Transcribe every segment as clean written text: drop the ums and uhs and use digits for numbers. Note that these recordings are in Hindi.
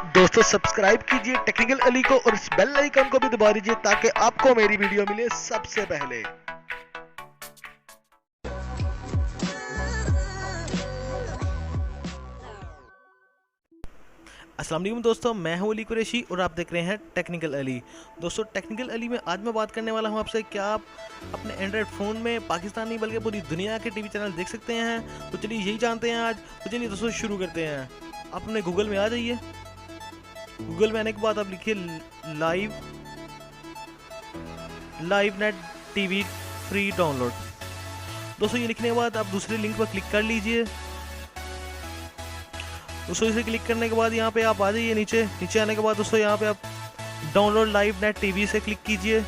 दोस्तों सब्सक्राइब कीजिए टेक्निकल अली को और इस बेल आइकन को भी दबा दीजिए ताकि आपको मेरी वीडियो मिले सबसे पहले। अस्सलाम वालेकुम दोस्तों, मैं हूं अली कुरैशी और आप देख रहे हैं टेक्निकल अली। दोस्तों टेक्निकल अली में आज मैं बात करने वाला हूं आपसे, क्या आप अपने एंड्रॉयड फ़ोन में पाकिस्तान नहीं बल्कि पूरी दुनिया के टीवी चैनल देख सकते हैं। तो चलिए यही जानते हैं आज। तो चलिए दोस्तों शुरू करते हैं। आप अपने गूगल में आ जाइए। गूगल में आने के बाद आप लिखिए live net TV free download. दोस्तों ये लिखने के बाद आप दूसरे लिंक पर क्लिक कर लीजिए। दोस्तों इसे क्लिक करने के बाद यहाँ पे आप आ जाइए नीचे आने के बाद दोस्तों यहाँ पे आप डाउनलोड लाइव नेट टीवी से क्लिक कीजिए।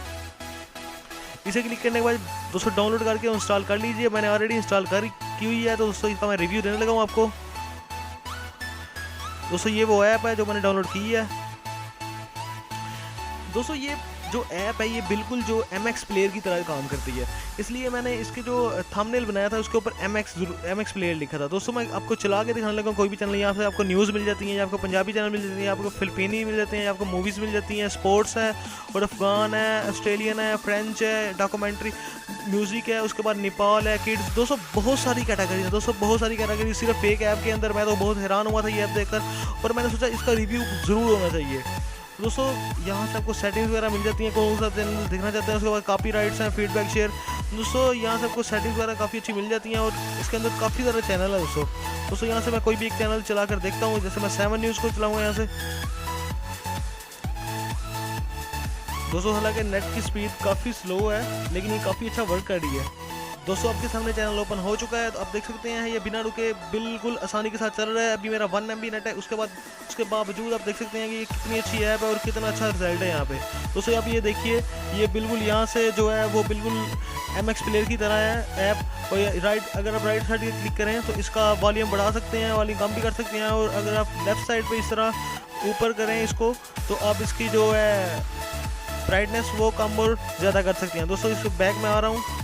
इसे क्लिक करने के बाद दोस्तों डाउनलोड करके इंस्टॉल कर लीजिए। मैंने ऑलरेडी इंस्टॉल की हुई है, तो दोस्तों इसका मैं रिव्यू देने लगा हूँ आपको। दोस्तों ये वो ऐप है जो मैंने डाउनलोड की है। दोस्तों ये जो ऐप है ये बिल्कुल जो MX प्लेयर की तरह काम करती है, इसलिए मैंने इसके जो थंबनेल बनाया था उसके ऊपर MX प्लेयर लिखा था। दोस्तों मैं आपको चला के दिखाने लगा कोई भी चैनल। यहाँ से आपको न्यूज़ मिल जाती है, या आपको पंजाबी चैनल मिल जाती है, आपको फिलिपीनी मिल जाती है, आपको मूवीज़ मिल जाती हैं, स्पोर्ट्स है और अफगान है, ऑस्ट्रेलियन है, फ्रेंच है, डॉक्यूमेंट्री, म्यूज़िक है, उसके बाद नेपाल है, किड्स। दोस्तों बहुत सारी कैटेगरी है। दोस्तों बहुत सारी कैटेगरी सिर्फ एक ऐप के अंदर। मैं तो बहुत हैरान हुआ था ये ऐप देखकर और मैंने सोचा इसका रिव्यू ज़रूर होना चाहिए। दोस्तों यहाँ से आपको सेटिंग्स वगैरह मिल जाती हैं, कौन सा चैनल देखना चाहते हैं। उसके बाद कॉपी राइट्स हैं, फीडबैक शेयर। दोस्तों यहाँ से आपको सेटिंग्स वगैरह काफ़ी अच्छी मिल जाती हैं और इसके अंदर काफ़ी सारे चैनल है। दोस्तों यहाँ से मैं कोई भी एक चैनल चला कर देखता हूँ। जैसे मैं 7 न्यूज़ को चलाऊँगा यहाँ से। दोस्तों हालांकि नेट की स्पीड काफ़ी स्लो है, लेकिन ये काफ़ी अच्छा वर्क कर रही है। दोस्तों आपके सामने चैनल ओपन हो चुका है, तो आप देख सकते हैं ये बिना रुके बिल्कुल आसानी के साथ चल रहा है। अभी मेरा 1 MB नेट है। उसके बावजूद आप देख सकते हैं कि ये कितनी अच्छी ऐप है और कितना अच्छा रिजल्ट है यहाँ पे। दोस्तों आप ये देखिए, ये बिल्कुल यहाँ से जो है वो बिल्कुल MX प्लेयर की तरह है ऐप। और अगर आप राइट साइड क्लिक करें तो इसका वॉल्यूम बढ़ा सकते हैं, वॉल्यूम कम भी कर सकते हैं। और अगर आप लेफ्ट साइड पर इस तरह ऊपर करें इसको, तो आप इसकी जो है ब्राइटनेस वो कम और ज़्यादा कर सकते हैं। दोस्तों इसको बैक में आ रहा हूँ।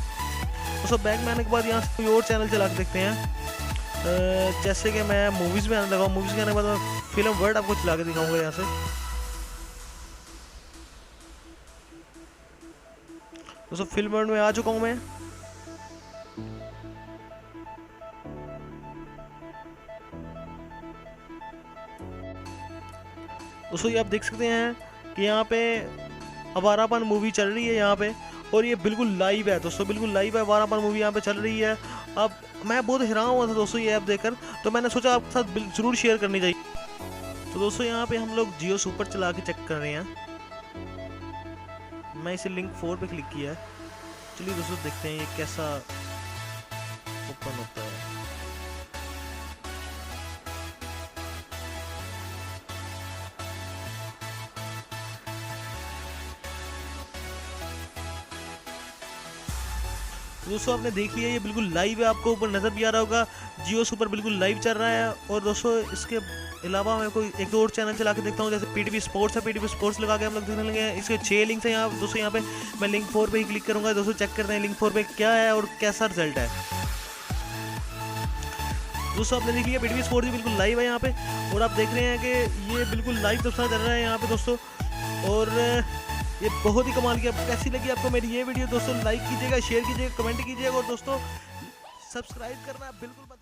दोस्तों बैक में आने के बाद यहाँ से कोई और चैनल चला के देखते हैं। जैसे कि मैं मूवीज़ में आने लगा हूँ। मूवीज़ के आने के बाद मैं फिल्म वर्ल्ड आपको चला के दिखाऊंगा यहाँ से। दोस्तों फिल्म वर्ल्ड में आ चुका हूँ मैं। दोस्तों ये आप देख सकते हैं कि यहाँ पे अवारापन मूवी चल रही है यहाँ पे, और ये बिल्कुल लाइव है। दोस्तों बिल्कुल लाइव है, अवारापन मूवी यहाँ पे चल रही है। अब मैं बहुत हैरान हुआ था दोस्तों ये ऐप देखकर, तो मैंने सोचा आपके साथ ज़रूर शेयर करनी चाहिए। तो दोस्तों यहाँ पे हम लोग जियो सुपर चला के चेक कर रहे हैं। मैं इसे लिंक 4 पे क्लिक किया है। चलिए दोस्तों देखते हैं ये कैसा ओपन होता है। दोस्तों आपने देख लिया ये बिल्कुल लाइव है, आपको ऊपर नज़र भी आ रहा होगा जियो सुपर बिल्कुल लाइव चल रहा है। और दोस्तों इसके अलावा मैं कोई एक दो और चैनल चला के देखता हूँ। जैसे PTV स्पोर्ट्स है, PTV स्पोर्ट्स लगा के हम लोग देखने लगे हैं। इसके 6 लिंक्स हैं यहाँ। दोस्तों यहाँ पे मैं लिंक 4 पे ही क्लिक करूँगा। दोस्तों चेक करते हैं लिंक 4 पे क्या है और कैसा रिजल्ट है। दोस्तों आपने देख लिया PTV स्पोर्ट्स भी बिल्कुल लाइव है यहाँ पे, और आप देख रहे हैं कि ये बिल्कुल लाइव दोस्तों चल रहा है यहाँ पे दोस्तों। और ये बहुत ही कमाल की। कैसी लगी आपको मेरी ये वीडियो? दोस्तों लाइक कीजिएगा, शेयर कीजिएगा, कमेंट कीजिएगा और दोस्तों सब्सक्राइब करना बिल्कुल